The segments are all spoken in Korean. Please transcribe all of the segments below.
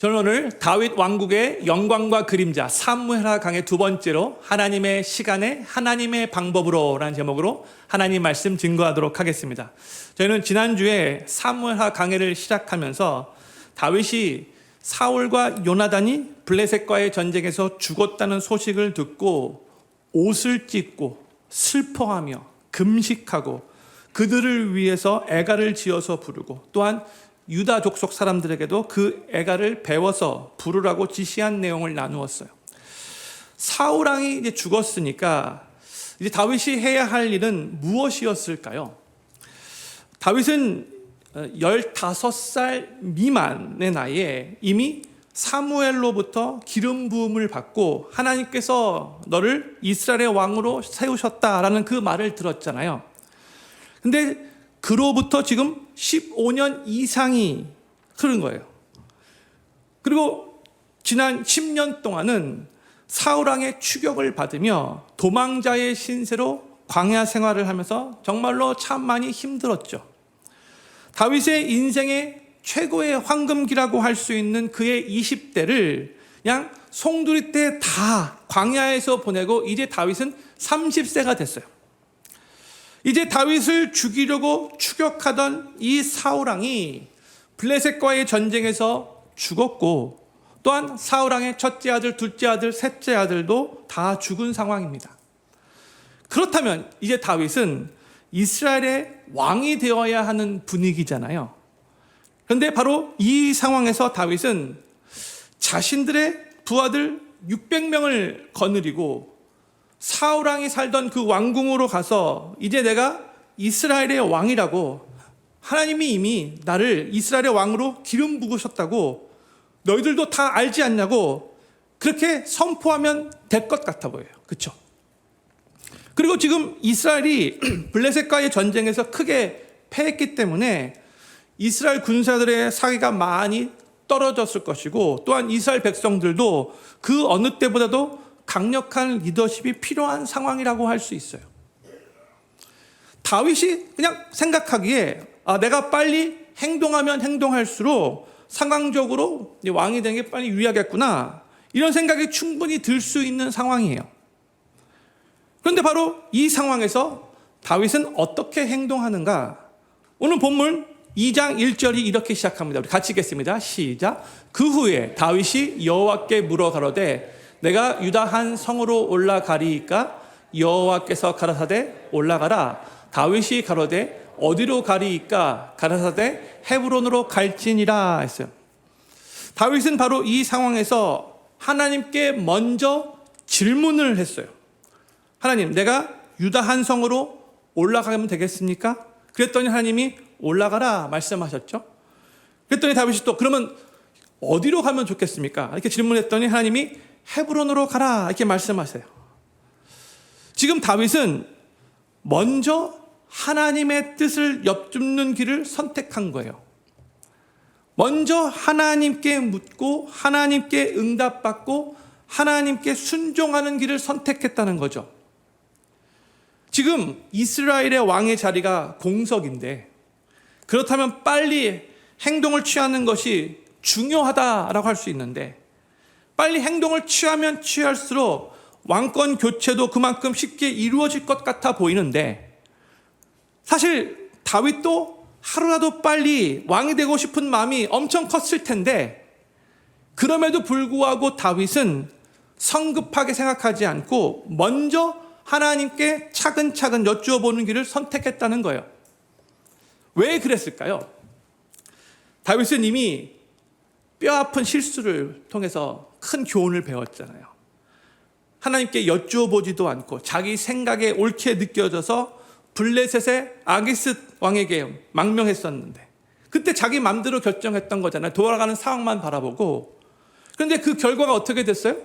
저는 오늘 다윗 왕국의 영광과 그림자 사무엘하 강의 두 번째로 하나님의 시간에 하나님의 방법으로 라는 제목으로 하나님 말씀 증거하도록 하겠습니다. 저희는 지난주에 사무엘하 강해를 시작하면서 다윗이 사울과 요나단이 블레셋과의 전쟁에서 죽었다는 소식을 듣고 옷을 찢고 슬퍼하며 금식하고 그들을 위해서 애가를 지어서 부르고 또한 유다 족속 사람들에게도 그 애가를 배워서 부르라고 지시한 내용을 나누었어요. 사울 왕이 이제 죽었으니까 이제 다윗이 해야 할 일은 무엇이었을까요? 다윗은 15살 미만의 나이에 이미 사무엘로부터 기름 부음을 받고 하나님께서 너를 이스라엘의 왕으로 세우셨다라는 그 말을 들었잖아요. 근데 그로부터 지금 15년 이상이 흐른 거예요. 그리고 지난 10년 동안은 사울왕의 추격을 받으며 도망자의 신세로 광야 생활을 하면서 정말로 참 많이 힘들었죠. 다윗의 인생의 최고의 황금기라고 할 수 있는 그의 20대를 그냥 송두리 때 다 광야에서 보내고 이제 다윗은 30세가 됐어요. 이제 다윗을 죽이려고 추격하던 이 사울왕이 블레셋과의 전쟁에서 죽었고 또한 사울왕의 첫째 아들, 둘째 아들, 셋째 아들도 다 죽은 상황입니다. 그렇다면 이제 다윗은 이스라엘의 왕이 되어야 하는 분위기잖아요. 그런데 바로 이 상황에서 다윗은 자신들의 부하들 600명을 거느리고 사울왕이 살던 그 왕궁으로 가서 이제 내가 이스라엘의 왕이라고, 하나님이 이미 나를 이스라엘의 왕으로 기름 부으셨다고 너희들도 다 알지 않냐고 그렇게 선포하면 될 것 같아 보여요. 그렇죠? 그리고 지금 이스라엘이 블레셋과의 전쟁에서 크게 패했기 때문에 이스라엘 군사들의 사기가 많이 떨어졌을 것이고 또한 이스라엘 백성들도 그 어느 때보다도 강력한 리더십이 필요한 상황이라고 할 수 있어요. 다윗이 그냥 생각하기에 내가 빨리 행동하면 행동할수록 상황적으로 왕이 되는 게 빨리 유리하겠구나, 이런 생각이 충분히 들 수 있는 상황이에요. 그런데 바로 이 상황에서 다윗은 어떻게 행동하는가? 오늘 본문 2장 1절이 이렇게 시작합니다. 우리 같이 읽겠습니다. 시작. 그 후에 다윗이 여호와께 물어 가로되 내가 유다 한 성으로 올라가리이까? 여호와께서 가라사대 올라가라. 다윗이 가로되 어디로 가리이까? 가라사대 헤브론으로 갈지니라 했어요. 다윗은 바로 이 상황에서 하나님께 먼저 질문을 했어요. 하나님, 내가 유다 한 성으로 올라가면 되겠습니까? 그랬더니 하나님이 올라가라 말씀하셨죠. 그랬더니 다윗이 또 그러면 어디로 가면 좋겠습니까? 이렇게 질문했더니 하나님이 헤브론으로 가라 이렇게 말씀하세요. 지금 다윗은 먼저 하나님의 뜻을 엿줍는 길을 선택한 거예요. 먼저 하나님께 묻고 하나님께 응답받고 하나님께 순종하는 길을 선택했다는 거죠. 지금 이스라엘의 왕의 자리가 공석인데 그렇다면 빨리 행동을 취하는 것이 중요하다라고 할 수 있는데 빨리 행동을 취하면 취할수록 왕권 교체도 그만큼 쉽게 이루어질 것 같아 보이는데 사실 다윗도 하루라도 빨리 왕이 되고 싶은 마음이 엄청 컸을 텐데 그럼에도 불구하고 다윗은 성급하게 생각하지 않고 먼저 하나님께 차근차근 여쭈어보는 길을 선택했다는 거예요. 왜 그랬을까요? 다윗은 이미 뼈아픈 실수를 통해서 큰 교훈을 배웠잖아요. 하나님께 여쭈어보지도 않고 자기 생각에 옳게 느껴져서 블레셋의 아기스 왕에게 망명했었는데 그때 자기 맘대로 결정했던 거잖아요. 돌아가는 상황만 바라보고. 그런데 그 결과가 어떻게 됐어요?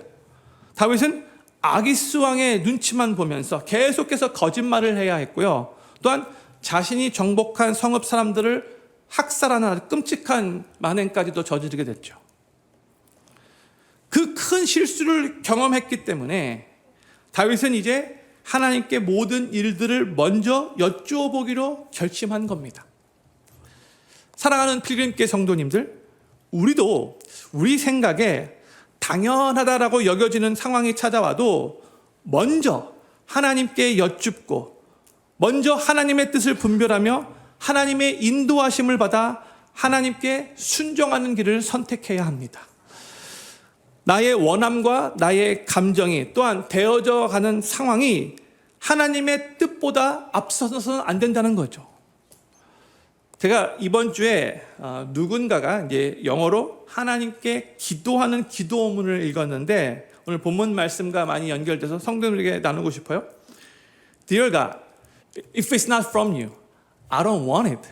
다윗은 아기스 왕의 눈치만 보면서 계속해서 거짓말을 해야 했고요. 또한 자신이 정복한 성읍 사람들을 학살하는 아주 끔찍한 만행까지도 저지르게 됐죠. 그 큰 실수를 경험했기 때문에 다윗은 이제 하나님께 모든 일들을 먼저 여쭈어 보기로 결심한 겁니다. 사랑하는 필그림교 성도님들, 우리도 우리 생각에 당연하다라고 여겨지는 상황이 찾아와도 먼저 하나님께 여쭙고 먼저 하나님의 뜻을 분별하며 하나님의 인도하심을 받아 하나님께 순종하는 길을 선택해야 합니다. 나의 원함과 나의 감정이 또한 되어져 가는 상황이 하나님의 뜻보다 앞서서는 안 된다는 거죠. 제가 이번 주에 누군가가 이제 영어로 하나님께 기도하는 기도문을 읽었는데 오늘 본문 말씀과 많이 연결돼서 성도들에게 나누고 싶어요. Dear God, if it's not from you, I don't want it.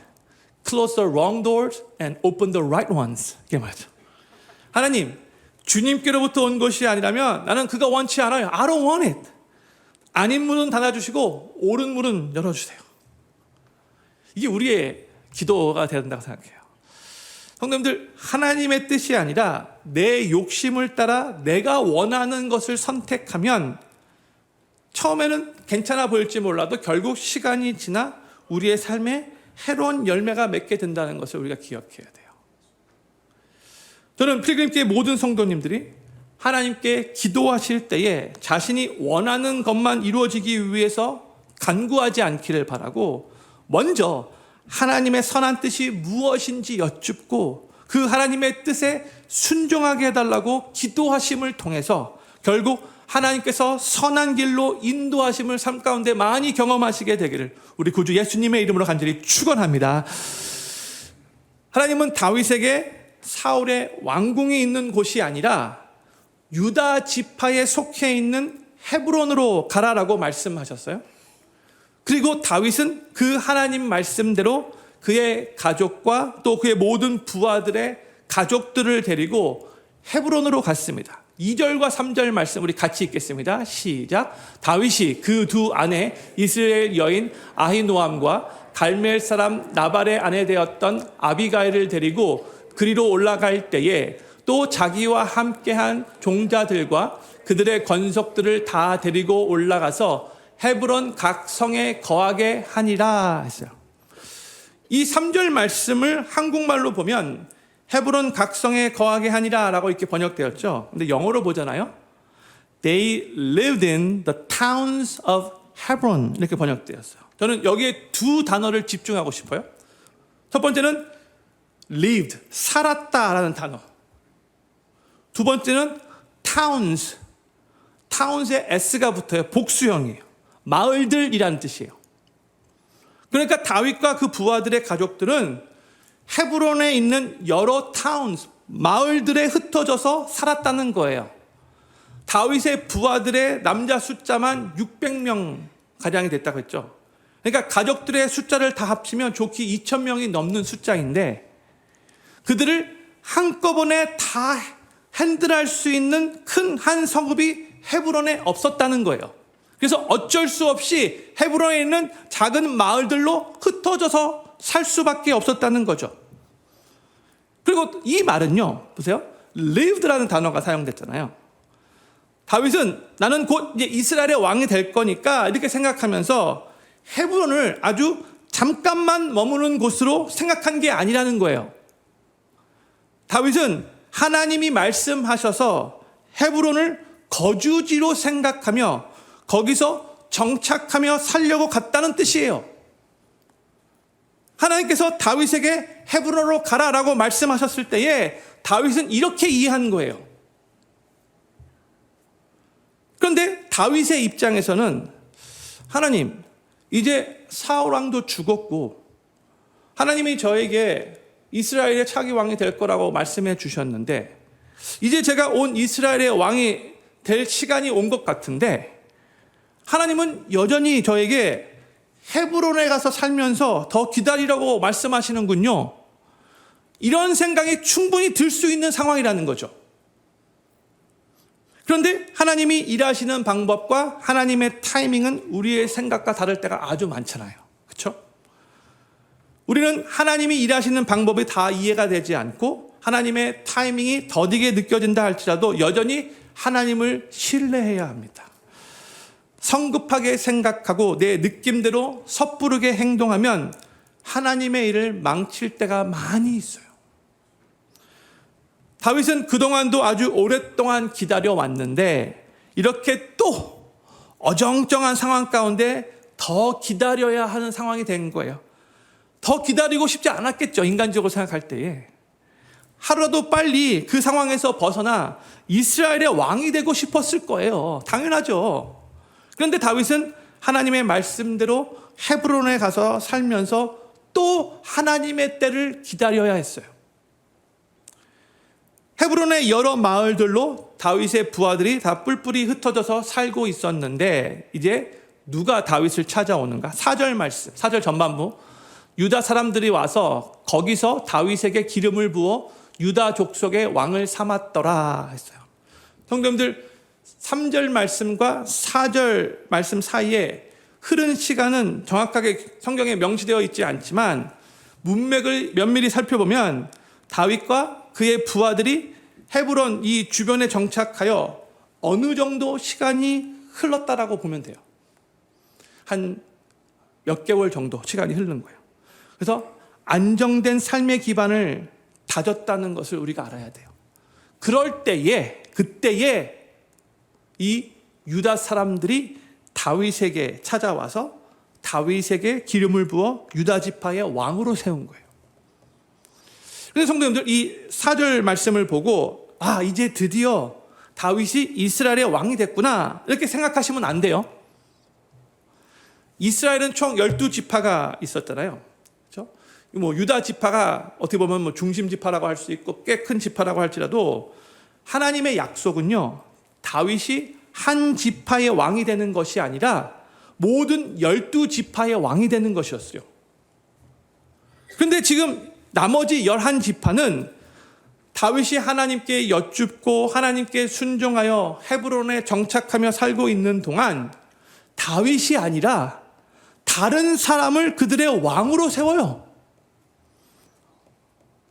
Close the wrong doors and open the right ones. 이게 말이죠. 하나님, 주님께로부터 온 것이 아니라면 나는 그거 원치 않아요. I don't want it. 아닌 문은 닫아주시고 옳은 문은 열어주세요. 이게 우리의 기도가 되어야 된다고 생각해요. 성도님들, 하나님의 뜻이 아니라 내 욕심을 따라 내가 원하는 것을 선택하면 처음에는 괜찮아 보일지 몰라도 결국 시간이 지나 우리의 삶에 해로운 열매가 맺게 된다는 것을 우리가 기억해야 돼요. 저는 필그림교회 모든 성도님들이 하나님께 기도하실 때에 자신이 원하는 것만 이루어지기 위해서 간구하지 않기를 바라고 먼저 하나님의 선한 뜻이 무엇인지 여쭙고 그 하나님의 뜻에 순종하게 해달라고 기도하심을 통해서 결국 하나님께서 선한 길로 인도하심을 삶 가운데 많이 경험하시게 되기를 우리 구주 예수님의 이름으로 간절히 축원합니다. 하나님은 다윗에게 사울의 왕궁이 있는 곳이 아니라 유다 지파에 속해 있는 헤브론으로 가라라고 말씀하셨어요. 그리고 다윗은 그 하나님 말씀대로 그의 가족과 또 그의 모든 부하들의 가족들을 데리고 헤브론으로 갔습니다. 2절과 3절 말씀 우리 같이 읽겠습니다. 시작. 다윗이 그 두 아내 이스라엘 여인 아히노암과 갈멜 사람 나발의 아내 되었던 아비가일을 데리고 그리로 올라갈 때에 또 자기와 함께한 종자들과 그들의 권속들을 다 데리고 올라가서 헤브론 각 성에 거하게 하니라 했어요. 이 3절 말씀을 한국말로 보면 헤브론 각 성에 거하게 하니라 라고 이렇게 번역되었죠. 근데 영어로 보잖아요. They lived in the towns of Hebron 이렇게 번역되었어요. 저는 여기에 두 단어를 집중하고 싶어요. 첫 번째는 lived, 살았다라는 단어. 두 번째는 towns, towns에 s가 붙어요. 복수형이에요. 마을들이라는 뜻이에요. 그러니까 다윗과 그 부하들의 가족들은 헤브론에 있는 여러 towns, 마을들에 흩어져서 살았다는 거예요. 다윗의 부하들의 남자 숫자만 600명 가량이 됐다고 했죠. 그러니까 가족들의 숫자를 다 합치면 좋기 2,000명이 넘는 숫자인데 그들을 한꺼번에 다 핸들할 수 있는 큰 한 성읍이 헤브론에 없었다는 거예요. 그래서 어쩔 수 없이 헤브론에 있는 작은 마을들로 흩어져서 살 수밖에 없었다는 거죠. 그리고 이 말은요, 보세요. lived라는 단어가 사용됐잖아요. 다윗은 나는 곧 이제 이스라엘의 왕이 될 거니까 이렇게 생각하면서 헤브론을 아주 잠깐만 머무는 곳으로 생각한 게 아니라는 거예요. 다윗은 하나님이 말씀하셔서 헤브론을 거주지로 생각하며 거기서 정착하며 살려고 갔다는 뜻이에요. 하나님께서 다윗에게 헤브론으로 가라라고 말씀하셨을 때에 다윗은 이렇게 이해한 거예요. 그런데 다윗의 입장에서는 하나님, 이제 사울 왕도 죽었고 하나님이 저에게 이스라엘의 차기 왕이 될 거라고 말씀해 주셨는데 이제 제가 온 이스라엘의 왕이 될 시간이 온 것 같은데 하나님은 여전히 저에게 헤브론에 가서 살면서 더 기다리라고 말씀하시는군요. 이런 생각이 충분히 들 수 있는 상황이라는 거죠. 그런데 하나님이 일하시는 방법과 하나님의 타이밍은 우리의 생각과 다를 때가 아주 많잖아요. 그렇죠? 우리는 하나님이 일하시는 방법이 다 이해가 되지 않고 하나님의 타이밍이 더디게 느껴진다 할지라도 여전히 하나님을 신뢰해야 합니다. 성급하게 생각하고 내 느낌대로 섣부르게 행동하면 하나님의 일을 망칠 때가 많이 있어요. 다윗은 그동안도 아주 오랫동안 기다려왔는데 이렇게 또 어정쩡한 상황 가운데 더 기다려야 하는 상황이 된 거예요. 더 기다리고 싶지 않았겠죠. 인간적으로 생각할 때에. 하루라도 빨리 그 상황에서 벗어나 이스라엘의 왕이 되고 싶었을 거예요. 당연하죠. 그런데 다윗은 하나님의 말씀대로 헤브론에 가서 살면서 또 하나님의 때를 기다려야 했어요. 헤브론의 여러 마을들로 다윗의 부하들이 다 뿔뿔이 흩어져서 살고 있었는데 이제 누가 다윗을 찾아오는가? 4절 말씀, 4절 전반부. 유다 사람들이 와서 거기서 다윗에게 기름을 부어 유다 족속의 왕을 삼았더라 했어요. 성도님들, 3절 말씀과 4절 말씀 사이에 흐른 시간은 정확하게 성경에 명시되어 있지 않지만 문맥을 면밀히 살펴보면 다윗과 그의 부하들이 헤브론 이 주변에 정착하여 어느 정도 시간이 흘렀다라고 보면 돼요. 한 몇 개월 정도 시간이 흐른 거예요. 그래서 안정된 삶의 기반을 다졌다는 것을 우리가 알아야 돼요. 그럴 때에, 그때에 이 유다 사람들이 다윗에게 찾아와서 다윗에게 기름을 부어 유다 지파의 왕으로 세운 거예요. 그래서 성도님들, 이 4절 말씀을 보고 이제 드디어 다윗이 이스라엘의 왕이 됐구나 이렇게 생각하시면 안 돼요. 이스라엘은 총 12지파가 있었잖아요. 그렇죠? 유다 지파가 어떻게 보면 중심 지파라고 할 수 있고 꽤 큰 지파라고 할지라도 하나님의 약속은요, 다윗이 한 지파의 왕이 되는 것이 아니라 모든 12지파의 왕이 되는 것이었어요. 그런데 지금 나머지 11지파는 다윗이 하나님께 여쭙고 하나님께 순종하여 헤브론에 정착하며 살고 있는 동안 다윗이 아니라 다른 사람을 그들의 왕으로 세워요.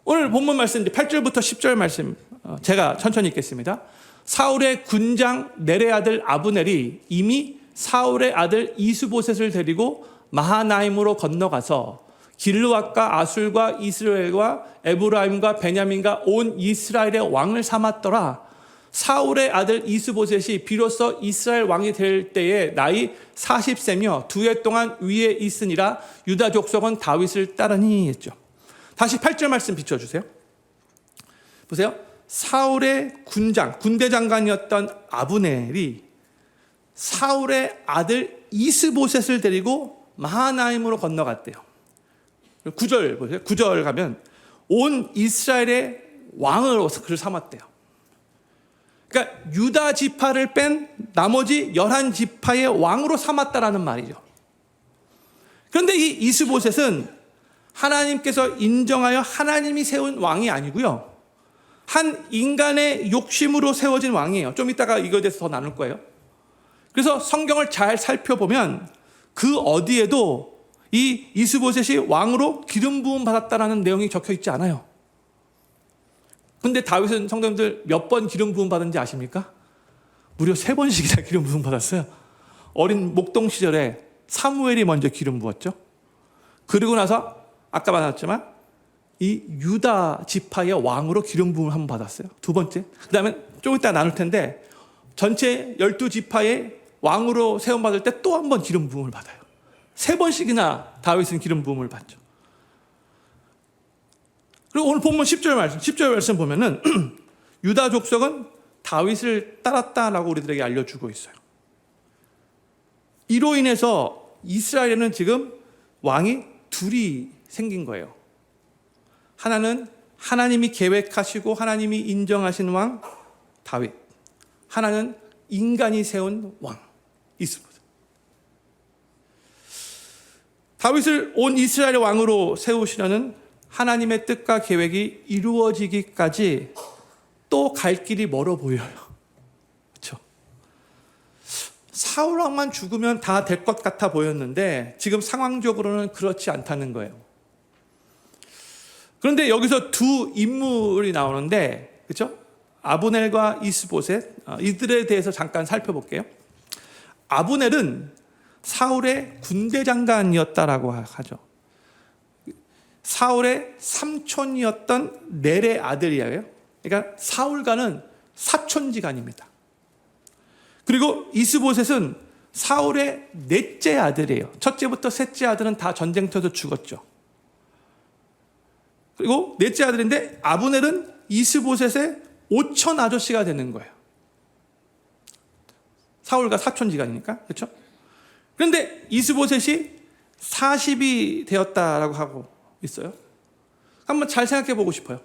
오늘 본문 말씀 8절부터 10절 말씀 제가 천천히 읽겠습니다. 사울의 군장 넬의 아들 아브넬이 이미 사울의 아들 이스보셋을 데리고 마하나임으로 건너가서 길르앗과 아술과 이스라엘과 에브라임과 베냐민과 온 이스라엘의 왕을 삼았더라. 사울의 아들 이스보셋이 비로소 이스라엘 왕이 될 때에 나이 40세며 2해 동안 위에 있으니라. 유다 족속은 다윗을 따르니 했죠. 다시 8절 말씀 비춰주세요. 보세요. 사울의 군장, 군대 장관이었던 아브넬이 사울의 아들 이스보셋을 데리고 마하나임으로 건너갔대요. 9절 보세요. 9절 가면 온 이스라엘의 왕으로 그를 삼았대요. 그러니까 유다 지파를 뺀 나머지 11지파의 왕으로 삼았다라는 말이죠. 그런데 이 이스보셋은 하나님께서 인정하여 하나님이 세운 왕이 아니고요, 한 인간의 욕심으로 세워진 왕이에요. 좀 이따가 이거에 대해서 더 나눌 거예요. 그래서 성경을 잘 살펴보면 그 어디에도 이 이스보셋이 왕으로 기름 부음 받았다라는 내용이 적혀 있지 않아요. 근데 다윗은 성도님들 몇 번 기름 부음 받은지 아십니까? 무려 3번씩이나 기름 부음 받았어요. 어린 목동 시절에 사무엘이 먼저 기름 부었죠. 그리고 나서 아까 말했지만 이 유다 지파의 왕으로 기름 부음을 한 번 받았어요. 2번째. 그 다음에 좀 이따 나눌 텐데 전체 12지파의 왕으로 세움받을 때 또 한 번 기름 부음을 받아요. 3번씩이나 다윗은 기름 부음을 받죠. 그리고 오늘 본문 10절 말씀 보면은 유다 족속은 다윗을 따랐다라고 우리들에게 알려주고 있어요. 이로 인해서 이스라엘에는 지금 왕이 둘이 생긴 거예요. 하나는 하나님이 계획하시고 하나님이 인정하신 왕 다윗, 하나는 인간이 세운 왕 이스보셋. 다윗을 온 이스라엘의 왕으로 세우시려는 하나님의 뜻과 계획이 이루어지기까지 또 갈 길이 멀어 보여요. 그렇죠? 사울 왕만 죽으면 다 될 것 같아 보였는데 지금 상황적으로는 그렇지 않다는 거예요. 그런데 여기서 두 인물이 나오는데, 그렇죠? 아브넬과 이스보셋, 이들에 대해서 잠깐 살펴볼게요. 아브넬은 사울의 군대 장관이었다라고 하죠. 사울의 삼촌이었던 넬의 아들이에요. 그러니까 사울과는 사촌지간입니다. 그리고 이스보셋은 사울의 넷째 아들이에요. 첫째부터 셋째 아들은 다 전쟁터에서 죽었죠. 그리고 넷째 아들인데 아브넬은 이스보셋의 오촌 아저씨가 되는 거예요. 사울과 사촌지간이니까. 그렇죠? 그런데 이스보셋이 40이 되었다라고 하고 있어요. 한번 잘 생각해 보고 싶어요.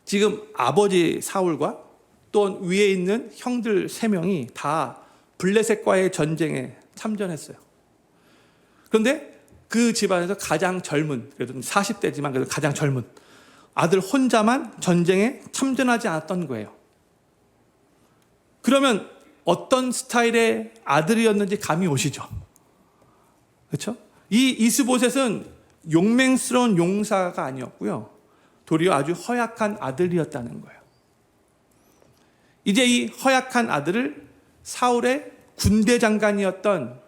지금 아버지 사울과 또 위에 있는 형들 3명이 다 블레셋과의 전쟁에 참전했어요. 그런데 그 집안에서 가장 젊은, 그래도 40대지만 그래도 가장 젊은 아들 혼자만 전쟁에 참전하지 않았던 거예요. 그러면 어떤 스타일의 아들이었는지 감이 오시죠? 그렇죠? 이 이스보셋은 용맹스러운 용사가 아니었고요. 도리어 아주 허약한 아들이었다는 거예요. 이제 이 허약한 아들을 사울의 군대 장관이었던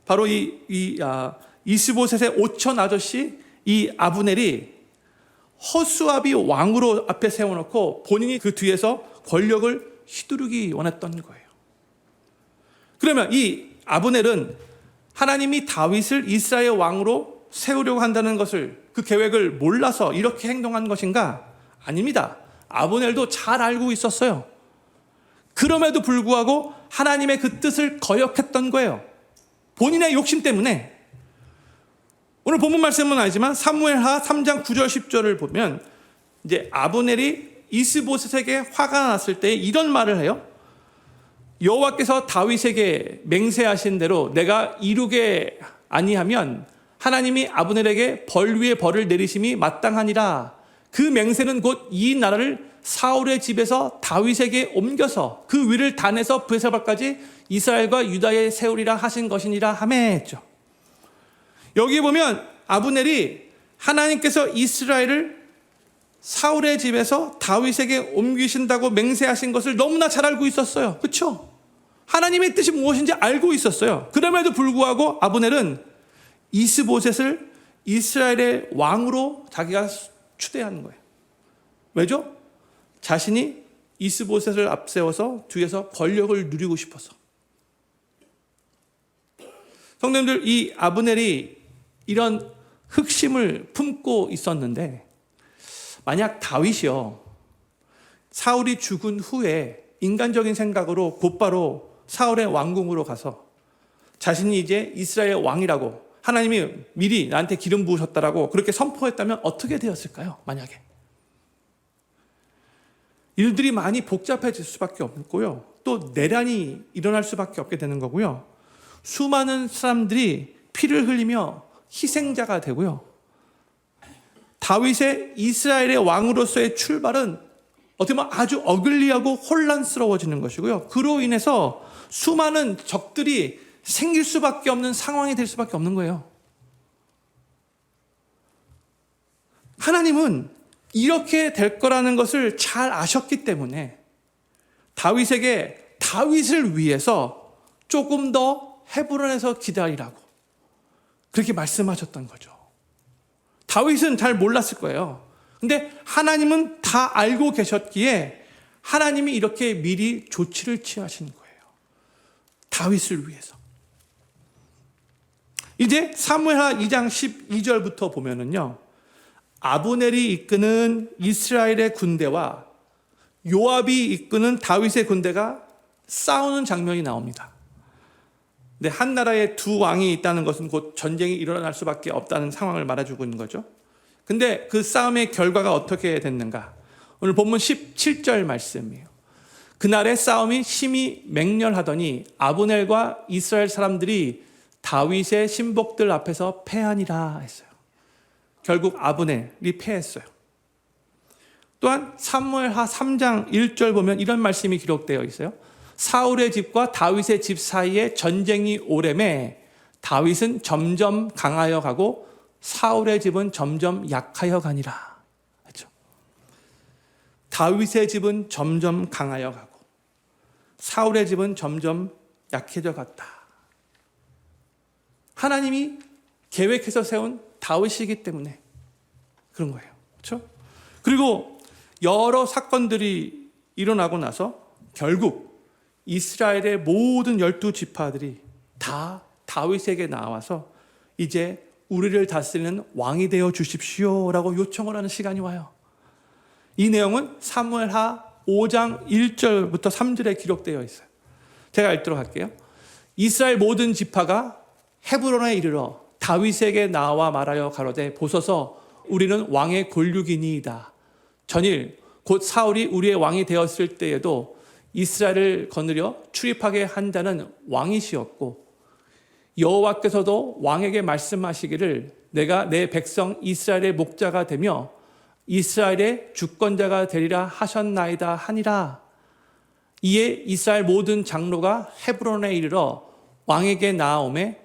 바로 이스보셋의 오촌 아저씨 이 아브넬이 허수아비 왕으로 앞에 세워놓고 본인이 그 뒤에서 권력을 휘두르기 원했던 거예요. 그러면 이 아브넬은 하나님이 다윗을 이스라엘 왕으로 세우려고 한다는 것을, 그 계획을 몰라서 이렇게 행동한 것인가? 아닙니다. 아브넬도 잘 알고 있었어요. 그럼에도 불구하고 하나님의 그 뜻을 거역했던 거예요. 본인의 욕심 때문에. 오늘 본문 말씀은 아니지만 사무엘하 3장 9절 10절을 보면 이제 아브넬이 이스보셋에게 화가 났을 때 이런 말을 해요. 여호와께서 다윗에게 맹세하신 대로 내가 이루게 아니하면 하나님이 아브넬에게 벌 위에 벌을 내리심이 마땅하니라. 그 맹세는 곧 이 나라를 사울의 집에서 다윗에게 옮겨서 그 위를 단에서 브에셀바까지 이스라엘과 유다에 세우리라 하신 것이니라 하매 했죠. 여기 보면 아브넬이 하나님께서 이스라엘을 사울의 집에서 다윗에게 옮기신다고 맹세하신 것을 너무나 잘 알고 있었어요. 그렇죠? 하나님의 뜻이 무엇인지 알고 있었어요. 그럼에도 불구하고 아브넬은 이스보셋을 이스라엘의 왕으로 자기가 추대하는 거예요. 왜죠? 자신이 이스보셋을 앞세워서 뒤에서 권력을 누리고 싶어서. 성도님들, 이 아브넬이 이런 흑심을 품고 있었는데 만약 다윗이요, 사울이 죽은 후에 인간적인 생각으로 곧바로 사울의 왕궁으로 가서 자신이 이제 이스라엘 왕이라고 하나님이 미리 나한테 기름 부으셨다라고 그렇게 선포했다면 어떻게 되었을까요? 만약에 일들이 많이 복잡해질 수밖에 없고요, 또 내란이 일어날 수밖에 없게 되는 거고요, 수많은 사람들이 피를 흘리며 희생자가 되고요, 다윗의 이스라엘의 왕으로서의 출발은 어떻게 보면 아주 어글리하고 혼란스러워지는 것이고요, 그로 인해서 수많은 적들이 생길 수밖에 없는 상황이 될 수밖에 없는 거예요. 하나님은 이렇게 될 거라는 것을 잘 아셨기 때문에 다윗에게 다윗을 위해서 조금 더 헤브론에서 기다리라고 그렇게 말씀하셨던 거죠. 다윗은 잘 몰랐을 거예요. 근데 하나님은 다 알고 계셨기에 하나님이 이렇게 미리 조치를 취하신 거예요. 다윗을 위해서. 이제 사무엘하 2장 12절부터 보면은요, 아브넬이 이끄는 이스라엘의 군대와 요압이 이끄는 다윗의 군대가 싸우는 장면이 나옵니다. 근데 한 나라에 두 왕이 있다는 것은 곧 전쟁이 일어날 수밖에 없다는 상황을 말해주고 있는 거죠. 근데 그 싸움의 결과가 어떻게 됐는가? 오늘 본문 17절 말씀이에요. 그날의 싸움이 심히 맹렬하더니 아브넬과 이스라엘 사람들이 다윗의 신복들 앞에서 패하니라 했어요. 결국 아브넬이 패했어요. 또한 사무엘하 3장 1절 보면 이런 말씀이 기록되어 있어요. 사울의 집과 다윗의 집 사이에 전쟁이 오래매 다윗은 점점 강하여 가고 사울의 집은 점점 약하여 가니라. 그렇죠? 다윗의 집은 점점 강하여 가고 사울의 집은 점점 약해져 갔다. 하나님이 계획해서 세운 다윗이기 때문에 그런 거예요. 그렇죠? 그리고 여러 사건들이 일어나고 나서 결국 이스라엘의 모든 12지파들이 다 다윗에게 나와서 이제 우리를 다스리는 왕이 되어 주십시오라고 요청을 하는 시간이 와요. 이 내용은 사무엘하 5장 1절부터 3절에 기록되어 있어요. 제가 읽도록 할게요. 이스라엘 모든 지파가 헤브론에 이르러 다윗에게 나와 말하여 가로되 보소서 우리는 왕의 골육이니이다. 전일 곧 사울이 우리의 왕이 되었을 때에도 이스라엘을 거느려 출입하게 한 자는 왕이시었고 여호와께서도 왕에게 말씀하시기를 내가 내 백성 이스라엘의 목자가 되며 이스라엘의 주권자가 되리라 하셨나이다 하니라. 이에 이스라엘 모든 장로가 헤브론에 이르러 왕에게 나아오매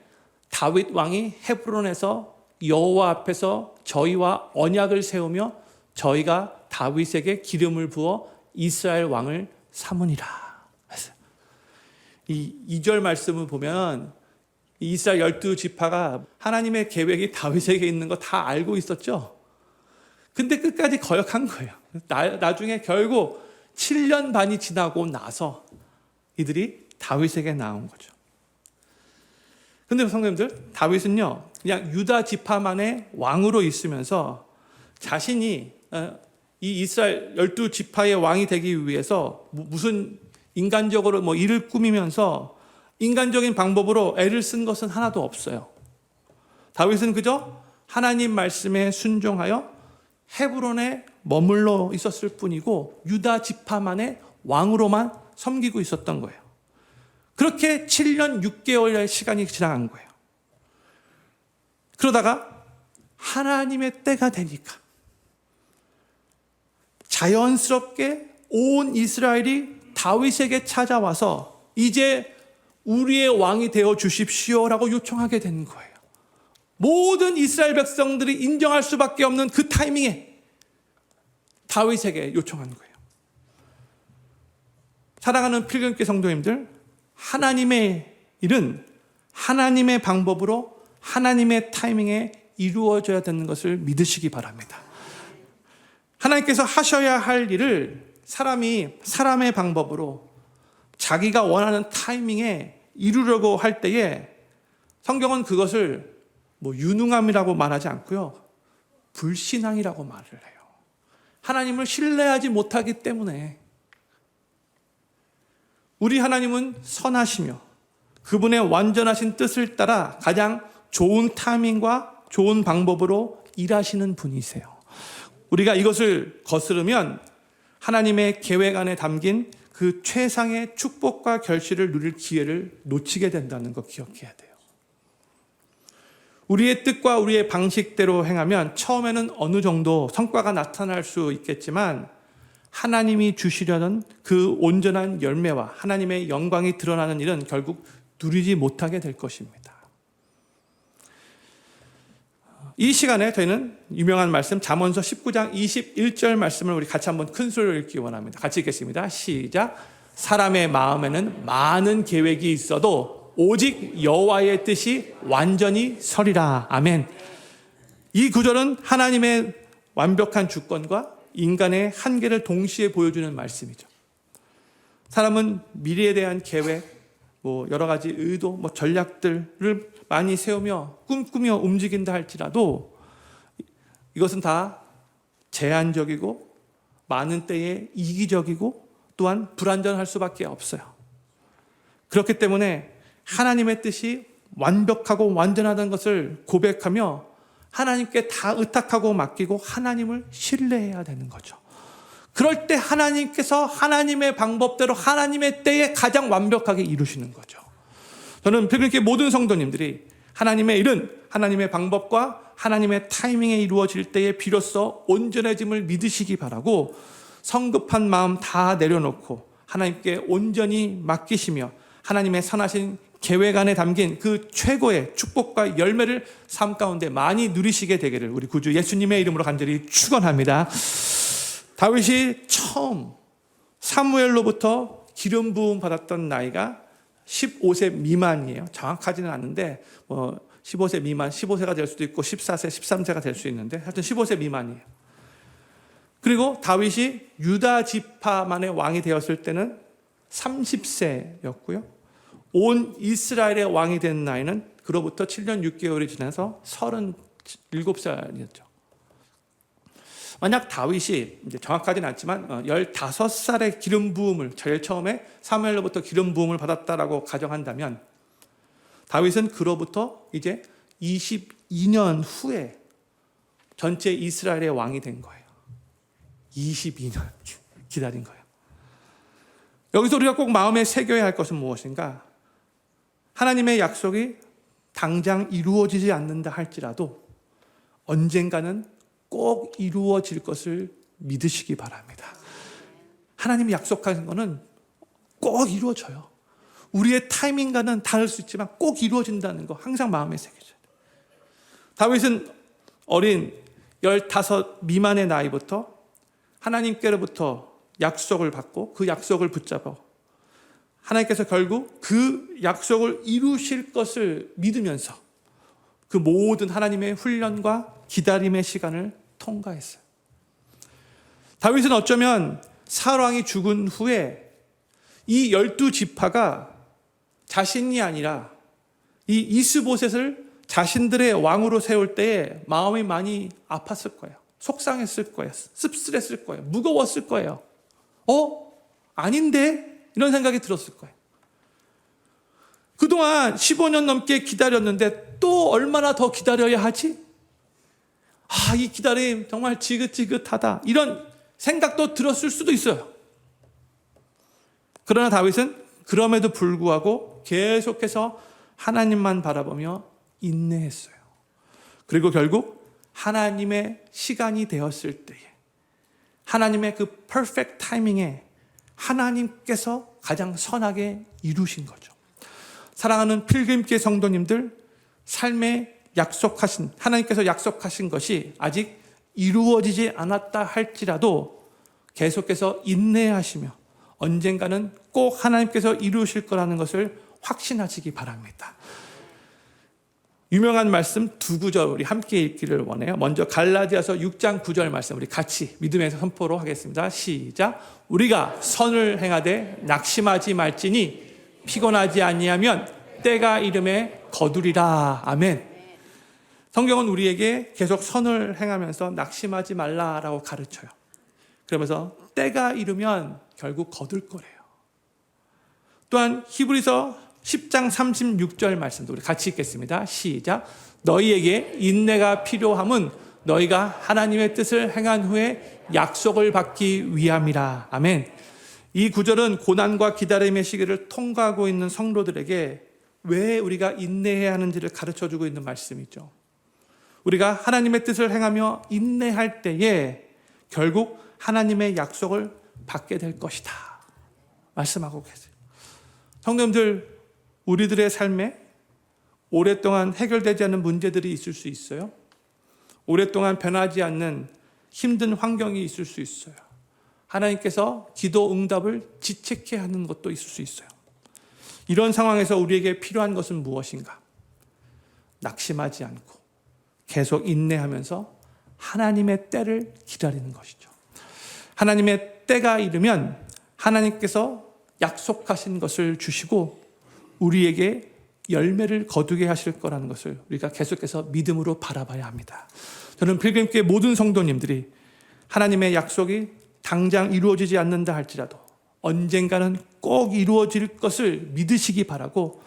다윗 왕이 헤브론에서 여호와 앞에서 저희와 언약을 세우며 저희가 다윗에게 기름을 부어 이스라엘 왕을 삼으니라. 이 2절 말씀을 보면 이스라엘 12지파가 하나님의 계획이 다윗에게 있는 거 다 알고 있었죠. 근데 끝까지 거역한 거예요. 나중에 결국 7년 반이 지나고 나서 이들이 다윗에게 나온 거죠. 근데 성도님들, 다윗은요, 그냥 유다 지파만의 왕으로 있으면서 자신이 이 이스라엘 12지파의 왕이 되기 위해서 무슨 인간적으로 뭐 일을 꾸미면서 인간적인 방법으로 애를 쓴 것은 하나도 없어요. 다윗은 그저 하나님 말씀에 순종하여 헤브론에 머물러 있었을 뿐이고 유다 지파만의 왕으로만 섬기고 있었던 거예요. 그렇게 7년 6개월의 시간이 지나간 거예요. 그러다가 하나님의 때가 되니까 자연스럽게 온 이스라엘이 다윗에게 찾아와서 이제 우리의 왕이 되어 주십시오라고 요청하게 된 거예요. 모든 이스라엘 백성들이 인정할 수밖에 없는 그 타이밍에 다윗에게 요청한 거예요. 사랑하는 필경교 성도님들, 하나님의 일은 하나님의 방법으로 하나님의 타이밍에 이루어져야 되는 것을 믿으시기 바랍니다. 하나님께서 하셔야 할 일을 사람이 사람의 방법으로 자기가 원하는 타이밍에 이루려고 할 때에 성경은 그것을 유능함이라고 말하지 않고요, 불신앙이라고 말을 해요. 하나님을 신뢰하지 못하기 때문에. 우리 하나님은 선하시며 그분의 완전하신 뜻을 따라 가장 좋은 타이밍과 좋은 방법으로 일하시는 분이세요. 우리가 이것을 거스르면 하나님의 계획 안에 담긴 그 최상의 축복과 결실을 누릴 기회를 놓치게 된다는 거 기억해야 돼요. 우리의 뜻과 우리의 방식대로 행하면 처음에는 어느 정도 성과가 나타날 수 있겠지만 하나님이 주시려는 그 온전한 열매와 하나님의 영광이 드러나는 일은 결국 누리지 못하게 될 것입니다. 이 시간에 저희는 유명한 말씀 잠언서 19장 21절 말씀을 우리 같이 한번 큰 소리로 읽기 원합니다. 같이 읽겠습니다. 시작. 사람의 마음에는 많은 계획이 있어도 오직 여호와의 뜻이 완전히 서리라. 아멘. 이 구절은 하나님의 완벽한 주권과 인간의 한계를 동시에 보여주는 말씀이죠. 사람은 미래에 대한 계획, 여러 가지 의도, 전략들을 많이 세우며 꿈꾸며 움직인다 할지라도 이것은 다 제한적이고 많은 때에 이기적이고 또한 불완전할 수밖에 없어요. 그렇기 때문에 하나님의 뜻이 완벽하고 완전하다는 것을 고백하며 하나님께 다 의탁하고 맡기고 하나님을 신뢰해야 되는 거죠. 그럴 때 하나님께서 하나님의 방법대로 하나님의 때에 가장 완벽하게 이루시는 거죠. 저는 필경교회 모든 성도님들이 하나님의 일은 하나님의 방법과 하나님의 타이밍에 이루어질 때에 비로소 온전해짐을 믿으시기 바라고 성급한 마음 다 내려놓고 하나님께 온전히 맡기시며 하나님의 선하신 계획 안에 담긴 그 최고의 축복과 열매를 삶 가운데 많이 누리시게 되기를 우리 구주 예수님의 이름으로 간절히 축원합니다. 다윗이 처음 사무엘로부터 기름 부음 받았던 나이가 15세 미만이에요. 정확하지는 않은데 15세 미만, 15세가 될 수도 있고 14세, 13세가 될 수 있는데 하여튼 15세 미만이에요. 그리고 다윗이 유다 지파만의 왕이 되었을 때는 30세였고요. 온 이스라엘의 왕이 된 나이는 그로부터 7년 6개월이 지나서 37살이었죠. 만약 다윗이 이제 정확하지는 않지만 15살의 기름 부음을 제일 처음에 사무엘로부터 기름 부음을 받았다라고 가정한다면 다윗은 그로부터 이제 22년 후에 전체 이스라엘의 왕이 된 거예요. 22년 기다린 거예요. 여기서 우리가 꼭 마음에 새겨야 할 것은 무엇인가? 하나님의 약속이 당장 이루어지지 않는다 할지라도 언젠가는 꼭 이루어질 것을 믿으시기 바랍니다. 하나님이 약속하신 것은 꼭 이루어져요. 우리의 타이밍과는 다를 수 있지만 꼭 이루어진다는 거 항상 마음에 새겨져요. 다윗은 어린 15 미만의 나이부터 하나님께로부터 약속을 받고 그 약속을 붙잡아 하나님께서 결국 그 약속을 이루실 것을 믿으면서 그 모든 하나님의 훈련과 기다림의 시간을 통과했어요. 다윗은 어쩌면 사울 왕이 죽은 후에 이 12지파가 자신이 아니라 이 이스보셋을 자신들의 왕으로 세울 때에 마음이 많이 아팠을 거예요. 속상했을 거예요. 씁쓸했을 거예요. 무거웠을 거예요. 아닌데? 이런 생각이 들었을 거예요. 그동안 15년 넘게 기다렸는데 또 얼마나 더 기다려야 하지? 이 기다림 정말 지긋지긋하다. 이런 생각도 들었을 수도 있어요. 그러나 다윗은 그럼에도 불구하고 계속해서 하나님만 바라보며 인내했어요. 그리고 결국 하나님의 시간이 되었을 때에 하나님의 그 퍼펙트 타이밍에 하나님께서 가장 선하게 이루신 거죠. 사랑하는 필금교회 성도님들, 삶에 약속하신 하나님께서 약속하신 것이 아직 이루어지지 않았다 할지라도 계속해서 인내하시며 언젠가는 꼭 하나님께서 이루실 거라는 것을 확신하시기 바랍니다. 유명한 말씀 두 구절 우리 함께 읽기를 원해요. 먼저 갈라디아서 6장 9절 말씀 우리 같이 믿음에서 선포로 하겠습니다. 시작. 우리가 선을 행하되 낙심하지 말지니 피곤하지 아니하면 때가 이름에 거두리라. 아멘. 성경은 우리에게 계속 선을 행하면서 낙심하지 말라라고 가르쳐요. 그러면서 때가 이르면 결국 거둘 거래요. 또한 히브리서 10장 36절 말씀도 우리 같이 읽겠습니다. 시작. 너희에게 인내가 필요함은 너희가 하나님의 뜻을 행한 후에 약속을 받기 위함이라. 아멘. 이 구절은 고난과 기다림의 시기를 통과하고 있는 성도들에게 왜 우리가 인내해야 하는지를 가르쳐주고 있는 말씀이죠. 우리가 하나님의 뜻을 행하며 인내할 때에 결국 하나님의 약속을 받게 될 것이다 말씀하고 계세요. 성도님들, 우리들의 삶에 오랫동안 해결되지 않는 문제들이 있을 수 있어요. 오랫동안 변하지 않는 힘든 환경이 있을 수 있어요. 하나님께서 기도 응답을 지체케 하는 것도 있을 수 있어요. 이런 상황에서 우리에게 필요한 것은 무엇인가? 낙심하지 않고 계속 인내하면서 하나님의 때를 기다리는 것이죠. 하나님의 때가 이르면 하나님께서 약속하신 것을 주시고 우리에게 열매를 거두게 하실 거라는 것을 우리가 계속해서 믿음으로 바라봐야 합니다. 저는 필금교회 모든 성도님들이 하나님의 약속이 당장 이루어지지 않는다 할지라도 언젠가는 꼭 이루어질 것을 믿으시기 바라고,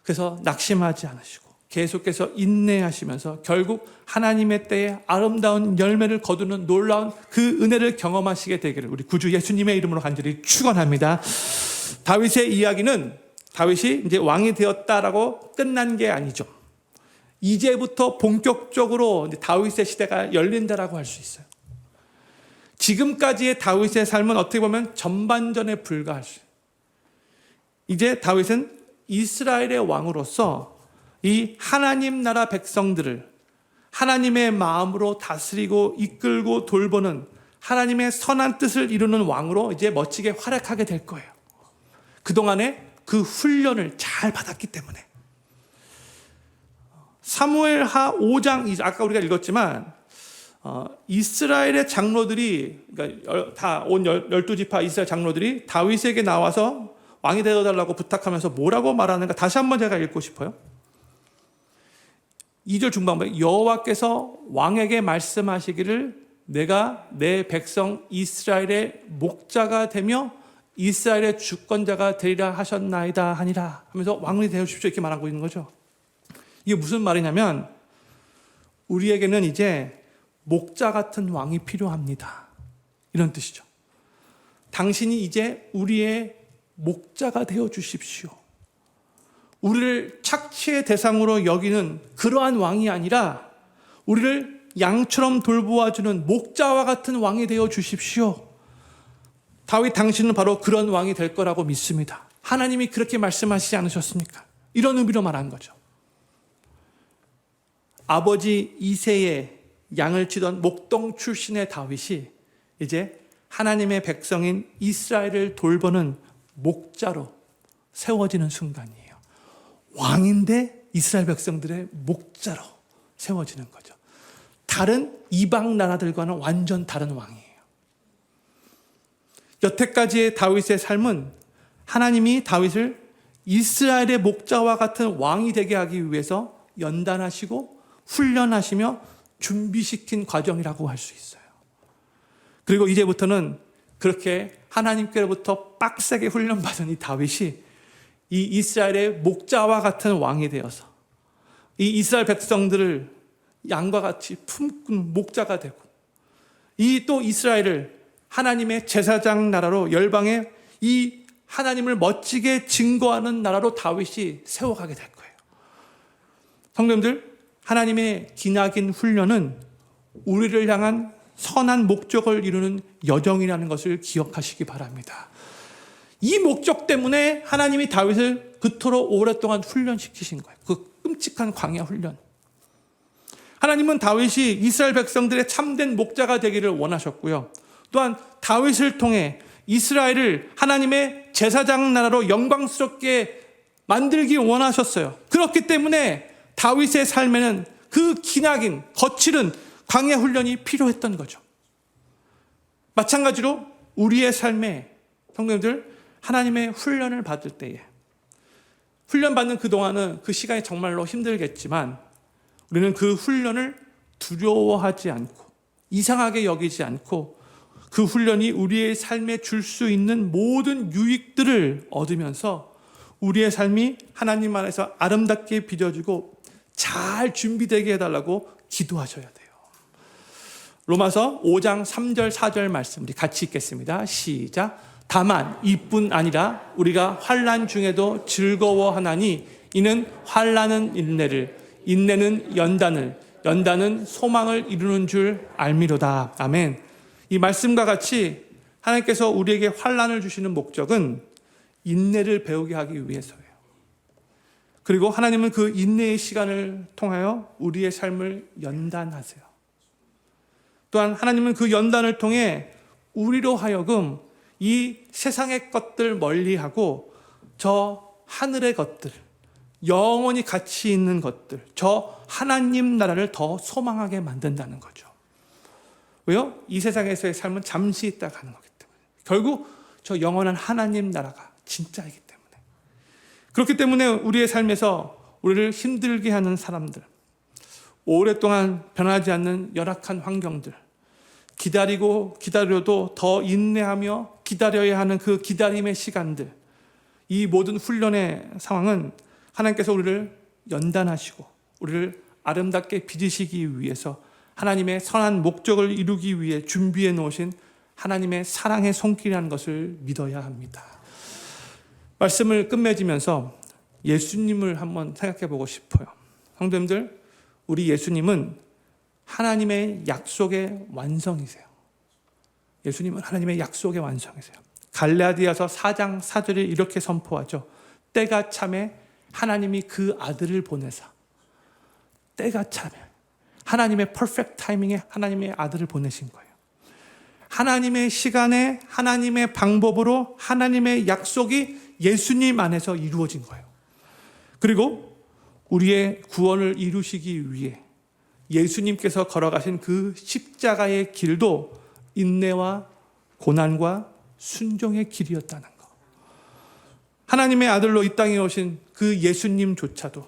그래서 낙심하지 않으시고 계속해서 인내하시면서 결국 하나님의 때에 아름다운 열매를 거두는 놀라운 그 은혜를 경험하시게 되기를 우리 구주 예수님의 이름으로 간절히 축원합니다. 다윗의 이야기는 다윗이 이제 왕이 되었다라고 끝난 게 아니죠. 이제부터 본격적으로 다윗의 시대가 열린다라고 할 수 있어요. 지금까지의 다윗의 삶은 어떻게 보면 전반전에 불과할 수 있어요. 이제 다윗은 이스라엘의 왕으로서 이 하나님 나라 백성들을 하나님의 마음으로 다스리고 이끌고 돌보는 하나님의 선한 뜻을 이루는 왕으로 이제 멋지게 활약하게 될 거예요. 그동안에 그 훈련을 잘 받았기 때문에. 사무엘하 5장, 아까 우리가 읽었지만 이스라엘의 장로들이, 그러니까 다 온 12지파 이스라엘 장로들이 다윗에게 나와서 왕이 되어달라고 부탁하면서 뭐라고 말하는가 다시 한번 제가 읽고 싶어요. 2절 중반부에 여호와께서 왕에게 말씀하시기를 내가 내 백성 이스라엘의 목자가 되며 이스라엘의 주권자가 되리라 하셨나이다 하니라 하면서 왕이 되어 주십시오 이렇게 말하고 있는 거죠. 이게 무슨 말이냐면 우리에게는 이제 목자 같은 왕이 필요합니다. 이런 뜻이죠. 당신이 이제 우리의 목자가 되어 주십시오. 우리를 착취의 대상으로 여기는 그러한 왕이 아니라 우리를 양처럼 돌보아주는 목자와 같은 왕이 되어 주십시오. 다윗 당신은 바로 그런 왕이 될 거라고 믿습니다. 하나님이 그렇게 말씀하시지 않으셨습니까? 이런 의미로 말한 거죠. 아버지 이새의 양을 치던 목동 출신의 다윗이 이제 하나님의 백성인 이스라엘을 돌보는 목자로 세워지는 순간이에요. 왕인데 이스라엘 백성들의 목자로 세워지는 거죠. 다른 이방 나라들과는 완전 다른 왕이에요. 여태까지의 다윗의 삶은 하나님이 다윗을 이스라엘의 목자와 같은 왕이 되게 하기 위해서 연단하시고 훈련하시며 준비시킨 과정이라고 할 수 있어요. 그리고 이제부터는 그렇게 하나님께로부터 빡세게 훈련받은 이 다윗이 이 이스라엘의 목자와 같은 왕이 되어서 이 이스라엘 백성들을 양과 같이 품는 목자가 되고 이 또 이스라엘을 하나님의 제사장 나라로 열방에 이 하나님을 멋지게 증거하는 나라로 다윗이 세워가게 될 거예요. 성도님들, 하나님의 기나긴 훈련은 우리를 향한 선한 목적을 이루는 여정이라는 것을 기억하시기 바랍니다. 이 목적 때문에 하나님이 다윗을 그토록 오랫동안 훈련시키신 거예요. 그 끔찍한 광야 훈련. 하나님은 다윗이 이스라엘 백성들의 참된 목자가 되기를 원하셨고요. 또한 다윗을 통해 이스라엘을 하나님의 제사장 나라로 영광스럽게 만들기 원하셨어요. 그렇기 때문에 다윗의 삶에는 그 기나긴 거칠은 광야 훈련이 필요했던 거죠. 마찬가지로 우리의 삶에 성도님들 하나님의 훈련을 받을 때에 훈련받는 그동안은 그 시간이 정말로 힘들겠지만 우리는 그 훈련을 두려워하지 않고 이상하게 여기지 않고 그 훈련이 우리의 삶에 줄 수 있는 모든 유익들을 얻으면서 우리의 삶이 하나님 안에서 아름답게 빚어지고 잘 준비되게 해달라고 기도하셔야 돼요. 로마서 5장 3절 4절 말씀 우리 같이 읽겠습니다. 시작. 다만 이뿐 아니라 우리가 환난 중에도 즐거워하나니 이는 환난은 인내를 인내는 연단을 연단은 소망을 이루는 줄 알미로다. 아멘. 이 말씀과 같이 하나님께서 우리에게 환난을 주시는 목적은 인내를 배우게 하기 위해서예요. 그리고 하나님은 그 인내의 시간을 통하여 우리의 삶을 연단하세요. 또한 하나님은 그 연단을 통해 우리로 하여금 이 세상의 것들 멀리하고 저 하늘의 것들, 영원히 가치 있는 것들, 저 하나님 나라를 더 소망하게 만든다는 거죠. 왜요? 이 세상에서의 삶은 잠시 있다 가는 거기 때문에. 결국 저 영원한 하나님 나라가 진짜이기 때문에. 그렇기 때문에 우리의 삶에서 우리를 힘들게 하는 사람들, 오랫동안 변하지 않는 열악한 환경들, 기다리고 기다려도 더 인내하며 기다려야 하는 그 기다림의 시간들, 이 모든 훈련의 상황은 하나님께서 우리를 연단하시고 우리를 아름답게 빚으시기 위해서 하나님의 선한 목적을 이루기 위해 준비해 놓으신 하나님의 사랑의 손길이라는 것을 믿어야 합니다. 말씀을 끝맺으면서 예수님을 한번 생각해 보고 싶어요. 성도님들, 우리 예수님은 하나님의 약속의 완성이세요. 예수님은 하나님의 약속의 완성이세요. 갈라디아서 4장 4절에 이렇게 선포하죠. 때가 참에 하나님이 그 아들을 보내사, 때가 참에 하나님의 퍼펙트 타이밍에 하나님의 아들을 보내신 거예요. 하나님의 시간에 하나님의 방법으로 하나님의 약속이 예수님 안에서 이루어진 거예요. 그리고 우리의 구원을 이루시기 위해 예수님께서 걸어가신 그 십자가의 길도 인내와 고난과 순종의 길이었다는 것. 하나님의 아들로 이 땅에 오신 그 예수님조차도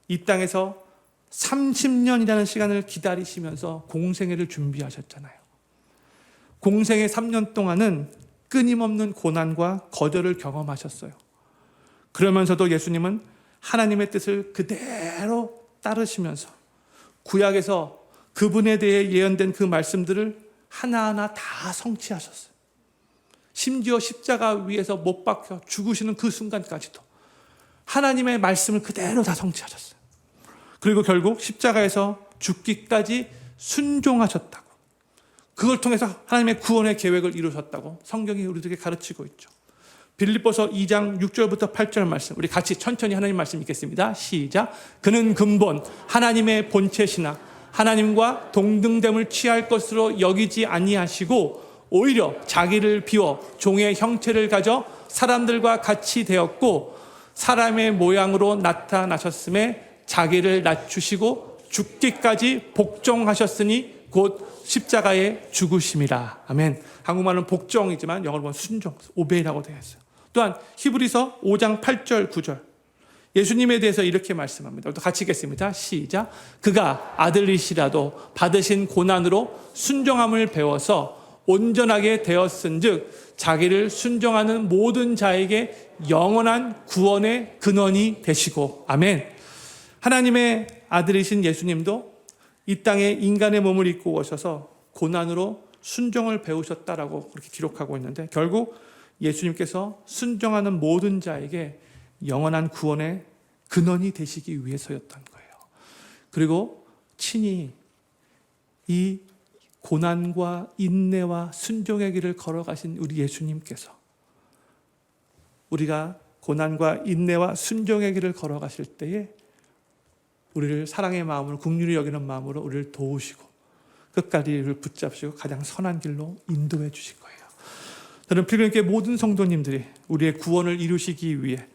이 땅에서 30년이라는 시간을 기다리시면서 공생애를 준비하셨잖아요. 공생애 3년 동안은 끊임없는 고난과 거절을 경험하셨어요. 그러면서도 예수님은 하나님의 뜻을 그대로 따르시면서 구약에서 그분에 대해 예언된 그 말씀들을 하나하나 다 성취하셨어요. 심지어 십자가 위에서 못 박혀 죽으시는 그 순간까지도 하나님의 말씀을 그대로 다 성취하셨어요. 그리고 결국 십자가에서 죽기까지 순종하셨다고, 그걸 통해서 하나님의 구원의 계획을 이루셨다고 성경이 우리들에게 가르치고 있죠. 빌립보서 2장 6절부터 8절 말씀, 우리 같이 천천히 하나님 말씀 읽겠습니다. 시작. 그는 근본 하나님의 본체시나 하나님과 동등됨을 취할 것으로 여기지 아니하시고 오히려 자기를 비워 종의 형체를 가져 사람들과 같이 되었고 사람의 모양으로 나타나셨음에 자기를 낮추시고 죽기까지 복종하셨으니 곧 십자가에 죽으심이라. 아멘. 한국말은 복종이지만 영어로 보면 순종, 오베이라고 되어 있어요. 또한 히브리서 5장 8절 9절 예수님에 대해서 이렇게 말씀합니다. 또 같이 읽겠습니다. 시작. 그가 아들이시라도 받으신 고난으로 순종함을 배워서 온전하게 되었은즉 자기를 순종하는 모든 자에게 영원한 구원의 근원이 되시고. 아멘. 하나님의 아들이신 예수님도 이 땅에 인간의 몸을 입고 오셔서 고난으로 순종을 배우셨다라고 그렇게 기록하고 있는데, 결국 예수님께서 순종하는 모든 자에게 영원한 구원의 근원이 되시기 위해서였던 거예요. 그리고 친히 이 고난과 인내와 순종의 길을 걸어가신 우리 예수님께서 우리가 고난과 인내와 순종의 길을 걸어가실 때에 우리를 사랑의 마음으로, 긍휼히 여기는 마음으로 우리를 도우시고 끝까지 우리를 붙잡으시고 가장 선한 길로 인도해 주실 거예요. 저는 필경교회 모든 성도님들이 우리의 구원을 이루시기 위해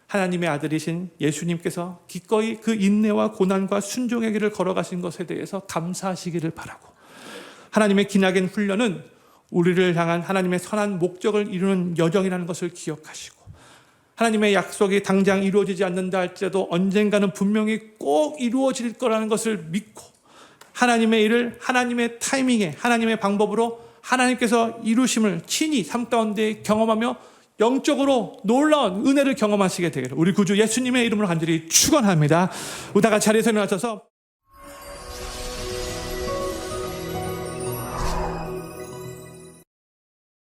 하나님의 아들이신 예수님께서 기꺼이 그 인내와 고난과 순종의 길을 걸어가신 것에 대해서 감사하시기를 바라고, 하나님의 기나긴 훈련은 우리를 향한 하나님의 선한 목적을 이루는 여정이라는 것을 기억하시고, 하나님의 약속이 당장 이루어지지 않는다 할지라도 언젠가는 분명히 꼭 이루어질 거라는 것을 믿고 하나님의 일을 하나님의 타이밍에 하나님의 방법으로 하나님께서 이루심을 친히 삶 가운데 경험하며 영적으로 놀라운 은혜를 경험하시게 되기를 우리 구주 예수님의 이름으로 간절히 축원합니다. 우리 다 같이 자리에서 일어나셔서